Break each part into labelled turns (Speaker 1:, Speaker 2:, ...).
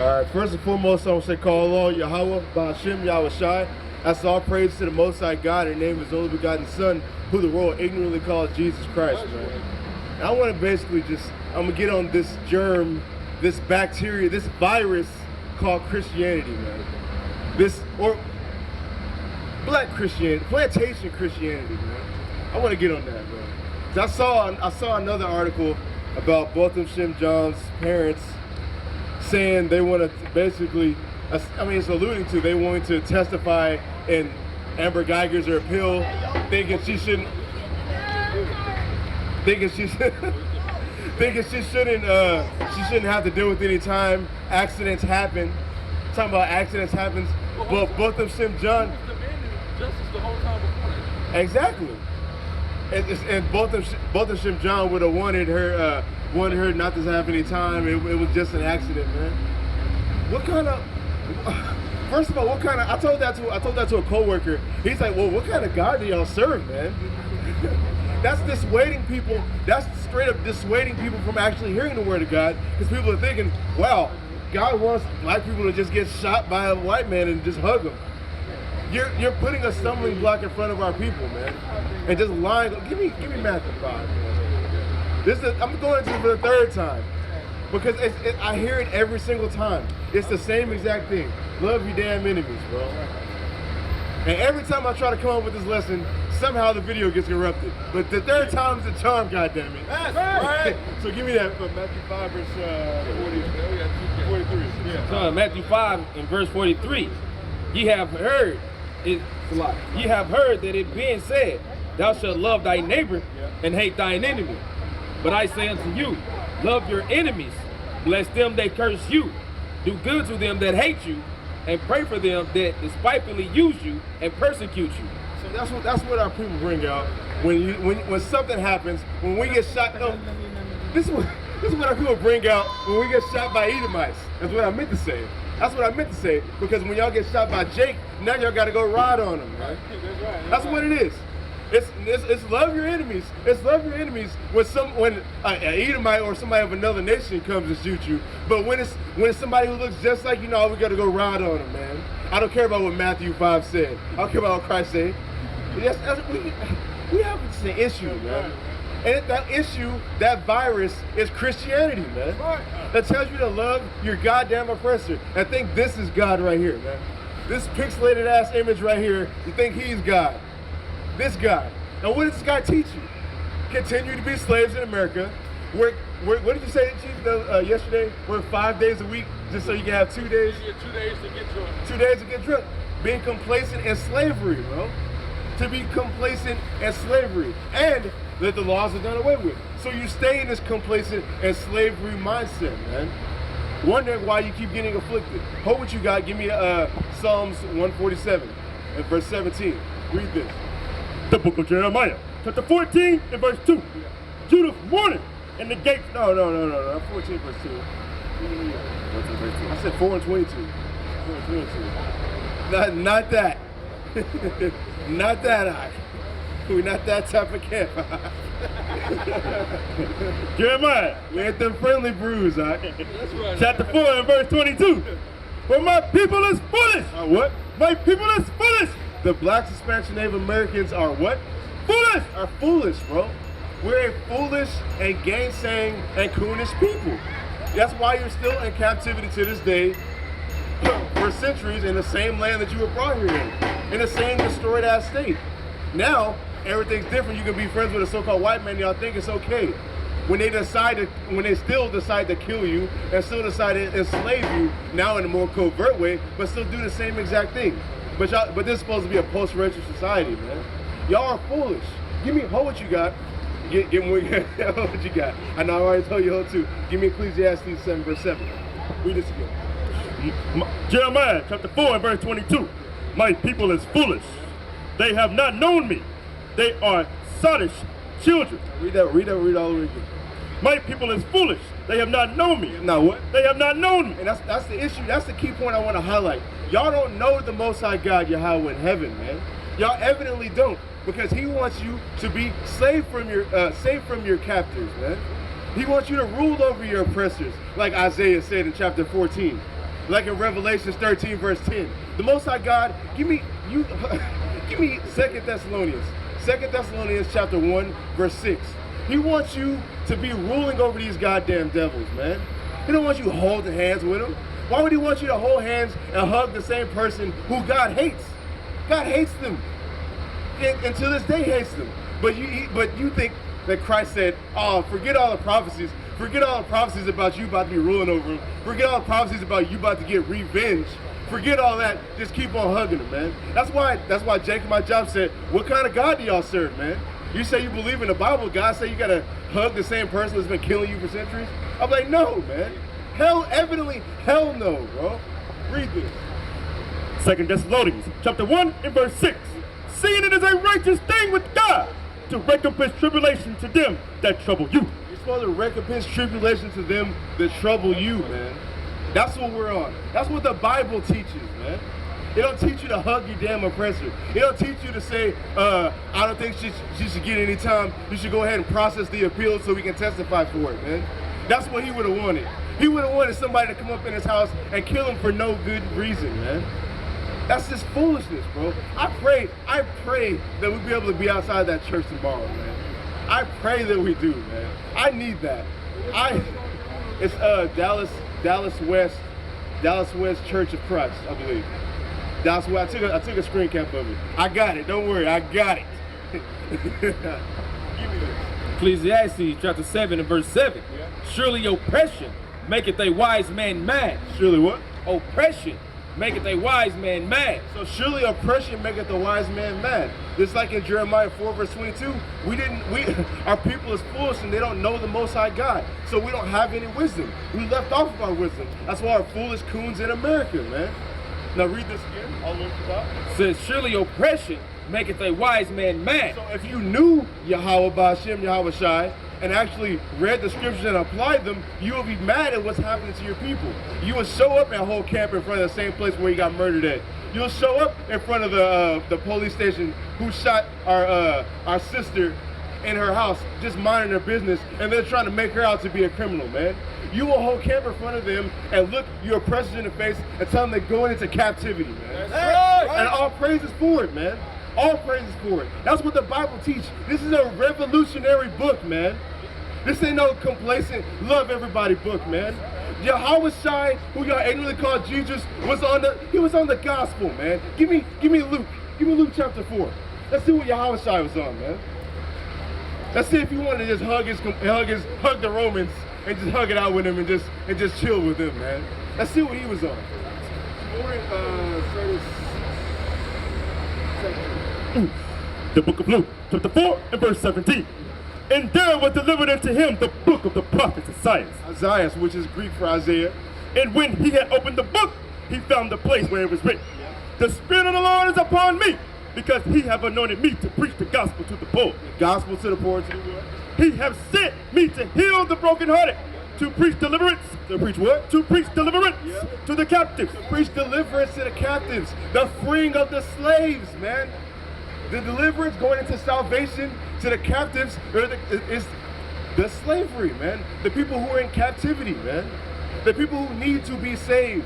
Speaker 1: All right, first and foremost, I want to say, call Allah, Yahweh, Ba'ashem, Yahweh Shai. That's all praise to the Most High God, in the name of His only begotten Son, who the world ignorantly calls Jesus Christ, man. And I want to basically I'm going to get on this germ, this bacteria, this virus called Christianity, man. Or black Christianity, plantation Christianity, man. I want to get on that, man. 'Cause I saw another article about Botham Shem John's parents saying they want to basically, it's alluding to they want to testify in Amber Geiger's appeal, thinking she shouldn't have to deal with any time accidents happen. Talking about accidents happens, but Botham Shem John.
Speaker 2: Justice the whole time before that.
Speaker 1: Exactly. And Botham Shem John would have wanted her not to have any time. It was just an accident, man. First of all, I told that to a coworker. He's like, well, what kind of God do y'all serve, man? That's dissuading people. That's straight up dissuading people from actually hearing the word of God, because people are thinking, wow, God wants black people to just get shot by a white man and just hug them. You're putting a stumbling block in front of our people, man, and just lying. Give me Matthew 5, man. I'm going to it for the third time, because I hear it every single time. It's the same exact thing. Love your damn enemies, bro. And every time I try to come up with this lesson, somehow the video gets interrupted. But the third time's the charm, goddammit.
Speaker 2: That's right.
Speaker 1: So give me that for Matthew 5 verse 43. Yeah.
Speaker 3: So Matthew 5 and verse 43. Ye have heard that it being said, thou shalt love thy neighbor and hate thine enemy. But I say unto you, love your enemies, bless them that curse you, do good to them that hate you, and pray for them that despitefully use you and persecute you.
Speaker 1: So that's what our people bring out when something happens, when we get shot. No, this is what our people bring out when we get shot by Edomites. That's what I meant to say. That's what I meant to say, because when y'all get shot by Jake, now y'all got to go ride on them, right? That's what it is. It's love your enemies. It's love your enemies when an Edomite or somebody of another nation comes to shoot you. But when it's somebody who looks just like you, know, we got to go ride on them, man. I don't care about what Matthew 5 said. I don't care about what Christ said. Yes, we have an issue, man. And that issue, that virus, is Christianity, man. That tells you to love your goddamn oppressor. And think this is God right here, man. This pixelated ass image right here, you think he's God. This guy. Now what does this guy teach you? Continue to be slaves in America. What did you say, Chief, yesterday? Work 5 days a week just so you can have 2 days?
Speaker 2: You get 2 days to get drunk.
Speaker 1: 2 days to get drunk. Being complacent in slavery, bro. To be complacent in slavery. And that the laws are done away with. So you stay in this complacent and slavery mindset, man. Wondering why you keep getting afflicted. Hold what you got. Give me Psalms 147 and verse 17. Read this.
Speaker 4: The book of Jeremiah, chapter 14 and verse 2. Judah mourning in the gates.
Speaker 1: No. 14 verse 2. I said 4 and 22. 4 and 22. Not that. Not that, I. We're not that type of camp.
Speaker 4: Jeremiah,
Speaker 1: we ain't them friendly brews, all right?
Speaker 2: That's right.
Speaker 4: Chapter 4 and verse 22. For my people is foolish.
Speaker 1: What?
Speaker 4: My people is foolish.
Speaker 1: The blacks, Hispanics, and Native Americans are what?
Speaker 4: Foolish.
Speaker 1: Are foolish, bro. We're a foolish and gainsaying and coonish people. That's why you're still in captivity to this day for centuries in the same land that you were brought here in the same destroyed ass state. Now, everything's different. You can be friends with a so-called white man, y'all think it's okay. When they still decide to kill you and still decide to enslave you, now in a more covert way, but still do the same exact thing. But this is supposed to be a post-racial society, man. Y'all are foolish. Hold what you got. Give me hold what you got. I know I already told you hold too. Give me Ecclesiastes 7 verse 7. Read this again.
Speaker 4: Jeremiah chapter 4 and verse 22. My people is foolish. They have not known me. They are sottish children.
Speaker 1: Read all the way again.
Speaker 4: My people is foolish. They have not known me.
Speaker 1: Now what?
Speaker 4: They have not known me.
Speaker 1: And that's the issue. That's the key point I want to highlight. Y'all don't know the Most High God, Yahweh, in heaven, man. Y'all evidently don't, because He wants you to be safe from your captors, man. He wants you to rule over your oppressors, like Isaiah said in chapter 14. like in Revelation 13, verse 10. The Most High God, give me 2 Thessalonians. 2 Thessalonians chapter 1, verse 6. He wants you to be ruling over these goddamn devils, man. He don't want you holding hands with them. Why would he want you to hold hands and hug the same person who God hates? God hates them. And to this day hates them. But you think that Christ said, oh, forget all the prophecies. Forget all the prophecies about you about to be ruling over them. Forget all the prophecies about you about to get revenge. Forget all that. Just keep on hugging them, man. That's why Jacob, my job, said, what kind of God do y'all serve, man? You say you believe in the Bible. God say you got to hug the same person that's been killing you for centuries? I'm like, no, man. Hell no, bro. Read this.
Speaker 4: 2 Thessalonians chapter 1 and verse 6. Seeing it is a righteous thing with God to recompense tribulation to them that trouble you.
Speaker 1: You're supposed to recompense tribulation to them that trouble you, man. That's what we're on. That's what the Bible teaches, man. It don't teach you to hug your damn oppressor. It don't teach you to say, I don't think she should get any time. You should go ahead and process the appeal so we can testify for it, man. That's what he would have wanted. He would have wanted somebody to come up in his house and kill him for no good reason, man. That's just foolishness, bro. I pray that we'll be able to be outside that church tomorrow, man. I pray that we do, man. I need that. It's Dallas West Church of Christ, I believe. That's where I took a screen cap of it. I got it. Don't worry, I got it. Give me this.
Speaker 3: Ecclesiastes chapter 7 and verse 7.
Speaker 1: Yeah.
Speaker 3: Surely oppression maketh a wise man mad.
Speaker 1: Surely what?
Speaker 3: Oppression maketh a wise man mad.
Speaker 1: So surely oppression maketh the wise man mad. Just like in Jeremiah 4 verse 22, our people is foolish and they don't know the Most High God. So we don't have any wisdom. We left off of our wisdom. That's why our foolish coons in America, man. Now read this again, all the way to the top.
Speaker 3: It says, surely oppression maketh a wise man mad.
Speaker 1: So if you knew Yahweh Ba'Shem, Yahweh Shai, and actually read the scriptures and applied them, you will be mad at what's happening to your people. You will show up and hold camp in front of the same place where he got murdered at. You'll show up in front of the police station who shot our sister in her house, just minding her business, and they're trying to make her out to be a criminal, man. You will hold camp in front of them and look your oppressors in the face and tell them they're going into captivity, man.
Speaker 2: That's right.
Speaker 1: And all praises for it, man. All praises for it. That's what the Bible teaches. This is a revolutionary book, man. This ain't no complacent, love everybody book, man. Yahweh Shai, who y'all ignorantly call Jesus, was on the gospel, man. Give me Luke. Give me Luke chapter 4. Let's see what Yahweh Shai was on, man. Let's see if he wanted to just hug the Romans and just hug it out with him and just chill with them, man. Let's see what he was on.
Speaker 4: The book of Luke, chapter 4 and verse 17. And there was delivered unto him the book of the prophet Isaiah.
Speaker 1: Isaiah, which is Greek for Isaiah.
Speaker 4: And when he had opened the book, he found the place where it was written, the Spirit of the Lord is upon me, because he have anointed me to preach the gospel to the poor.
Speaker 1: Gospel to the poor, to the what?
Speaker 4: He have sent me to heal the brokenhearted, to preach deliverance.
Speaker 1: To preach what?
Speaker 4: To preach deliverance to the captives.
Speaker 1: To preach deliverance to the captives. The freeing of the slaves, man. The deliverance going into salvation to the captives is the slavery, man. The people who are in captivity, man. The people who need to be saved.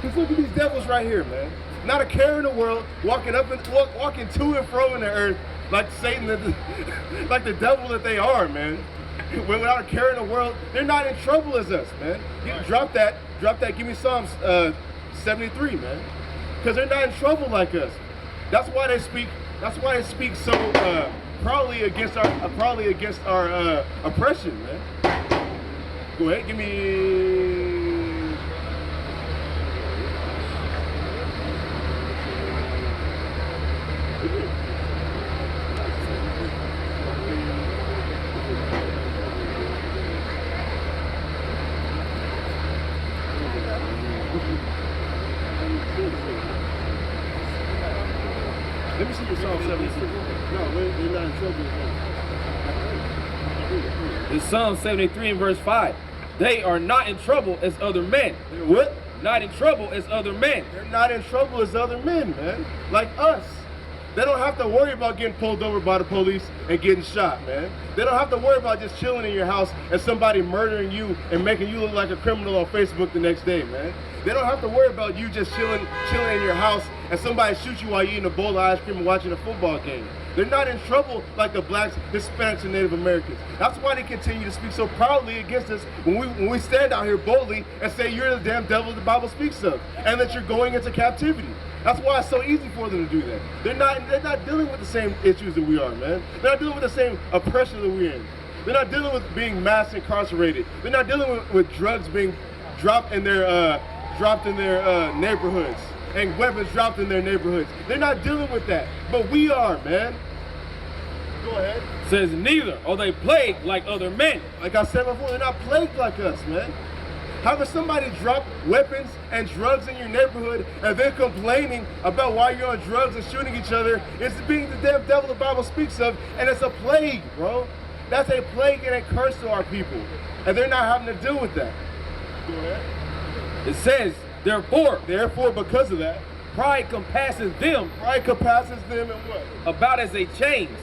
Speaker 1: Just look at these devils right here, man. Not a care in the world, walking to and fro in the earth like Satan, like the devil that they are, man. Without a care in the world, they're not in trouble as us, man. Drop that. Give me Psalms 73, man. Because they're not in trouble like us. That's why they speak so proudly against our oppression, man. Go ahead, give me. Let me see your Psalm 73. No, we're not in trouble.
Speaker 3: It's Psalm 73 and verse 5. They are not in trouble as other men.
Speaker 1: They're what?
Speaker 3: Not in trouble as other men.
Speaker 1: They're not in trouble as other men, man. Like us. They don't have to worry about getting pulled over by the police and getting shot, man. They don't have to worry about just chilling in your house and somebody murdering you and making you look like a criminal on Facebook the next day, man. They don't have to worry about you just chilling in your house and somebody shoots you while you're eating a bowl of ice cream and watching a football game. They're not in trouble like the blacks, Hispanics, and Native Americans. That's why they continue to speak so proudly against us when we stand out here boldly and say you're the damn devil the Bible speaks of, and that you're going into captivity. That's why it's so easy for them to do that. They're not dealing with the same issues that we are, man. They're not dealing with the same oppression that we're in. They're not dealing with being mass incarcerated. They're not dealing with drugs being dropped in their neighborhoods and weapons dropped in their neighborhoods. They're not dealing with that, but we are, man. Go ahead.
Speaker 3: Says neither are they plagued like other men.
Speaker 1: Like I said before, they're not plagued like us, man. How can somebody drop weapons and drugs in your neighborhood and then complaining about why you're on drugs and shooting each other? It's being the damn devil the Bible speaks of, and it's a plague, bro. That's a plague and a curse to our people, and they're not having to deal with that. Go ahead.
Speaker 3: It says, therefore,
Speaker 1: because of that,
Speaker 3: pride compasses them
Speaker 1: and what?
Speaker 3: about as a chains.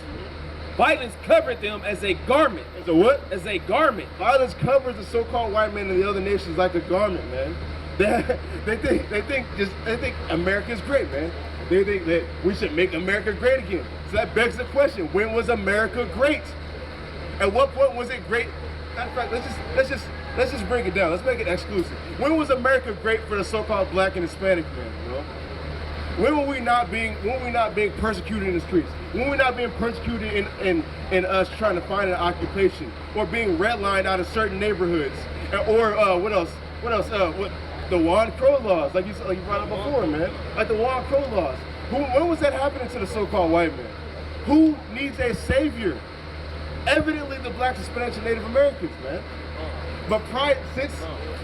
Speaker 3: Violence covered them as a garment.
Speaker 1: As a what?
Speaker 3: As a garment.
Speaker 1: Violence covers the so-called white men in the other nations like a garment, man. They think America's great, man. They think that we should make America great again. So that begs the question: when was America great? At what point was it great? Matter of fact, let's just break it down. Let's make it exclusive. When was America great for the so-called black and Hispanic man? You know? When were we not being persecuted in the streets? When were we not being persecuted in us trying to find an occupation, or being redlined out of certain neighborhoods, or what else? The Juan Crow laws, like you brought up before, man. Like the Juan Crow laws. When was that happening to the so-called white man? Who needs a savior? Evidently, the blacks, Hispanics, and Native Americans, man. But pride,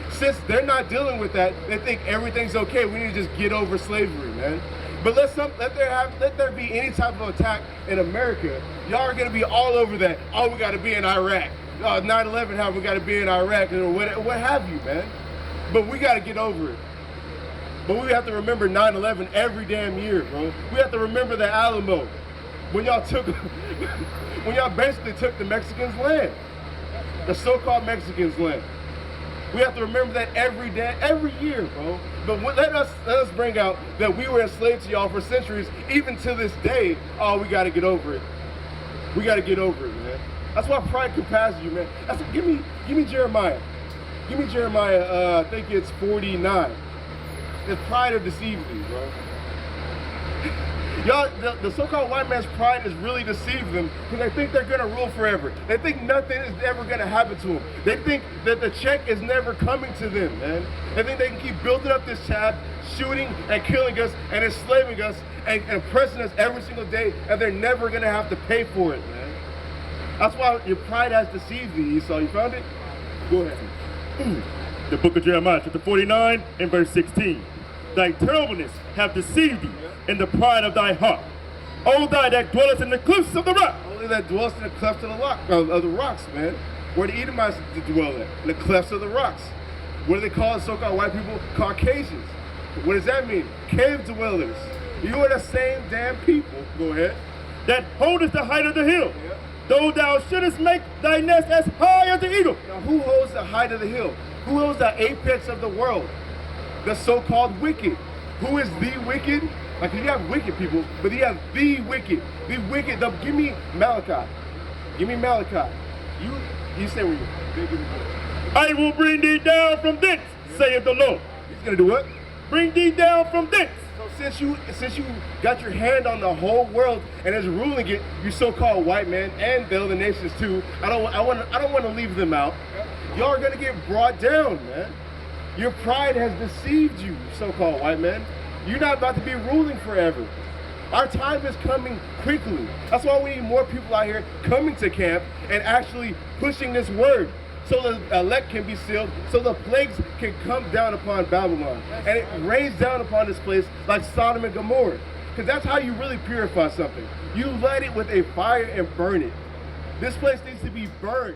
Speaker 1: since they're not dealing with that, they think everything's okay. We need to just get over slavery, man. But let there be any type of attack in America, y'all are gonna be all over that. Oh, we gotta be in Iraq. 9/11, how we gotta be in Iraq, or what have you, man. But we gotta get over it. But we have to remember 9/11 every damn year, bro. We have to remember the Alamo, when y'all basically took the Mexicans' land, the so-called Mexicans' land. We have to remember that every year, bro. But let us bring out that we were enslaved to y'all for centuries, even to this day. Oh, we got to get over it. We got to get over it, man. That's why pride compasses you, man. Give me Jeremiah. Give me Jeremiah. I think it's 49. The pride of deceiving you, bro. Y'all, the so-called white man's pride has really deceived them because they think they're gonna rule forever. They think nothing is ever gonna happen to them. They think that the check is never coming to them, man. They think they can keep building up this tab, shooting and killing us and enslaving us and oppressing us every single day, and they're never gonna have to pay for it, man. That's why your pride has deceived you, Esau. You found it? Go ahead.
Speaker 4: The book of Jeremiah, chapter 49 and verse 16. Thy terribleness have deceived thee in the pride of thy heart. O thou that dwellest in the cliffs of the rock.
Speaker 1: Only that dwells in the clefts of the rocks, man. Where the Edomites dwell at, in the clefts of the rocks. What do they call the so-called white people? Caucasians. What does that mean? Cave dwellers. You are the same damn people. Go ahead.
Speaker 4: That holdest the height of the hill.
Speaker 1: Yeah.
Speaker 4: Though thou shouldest make thy nest as high as the eagle.
Speaker 1: Now, who holds the height of the hill? Who holds the apex of the world? The so-called wicked. Who is the wicked? Like, you have wicked people, but you have the wicked. The wicked. Give me Malachi. Give me Malachi. You say where you.
Speaker 4: I will bring thee down from thence, saith the Lord.
Speaker 1: He's gonna do what?
Speaker 4: Bring thee down from thence.
Speaker 1: So since you got your hand on the whole world and is ruling it, you so-called white man and the other nations too. I don't want to leave them out. Y'all are gonna get brought down, man. Your pride has deceived you, so-called white man. You're not about to be ruling forever. Our time is coming quickly. That's why we need more people out here coming to camp and actually pushing this word, so the elect can be sealed, so the plagues can come down upon Babylon. And it rains down upon this place like Sodom and Gomorrah. Because that's how you really purify something. You light it with a fire and burn it. This place needs to be burned.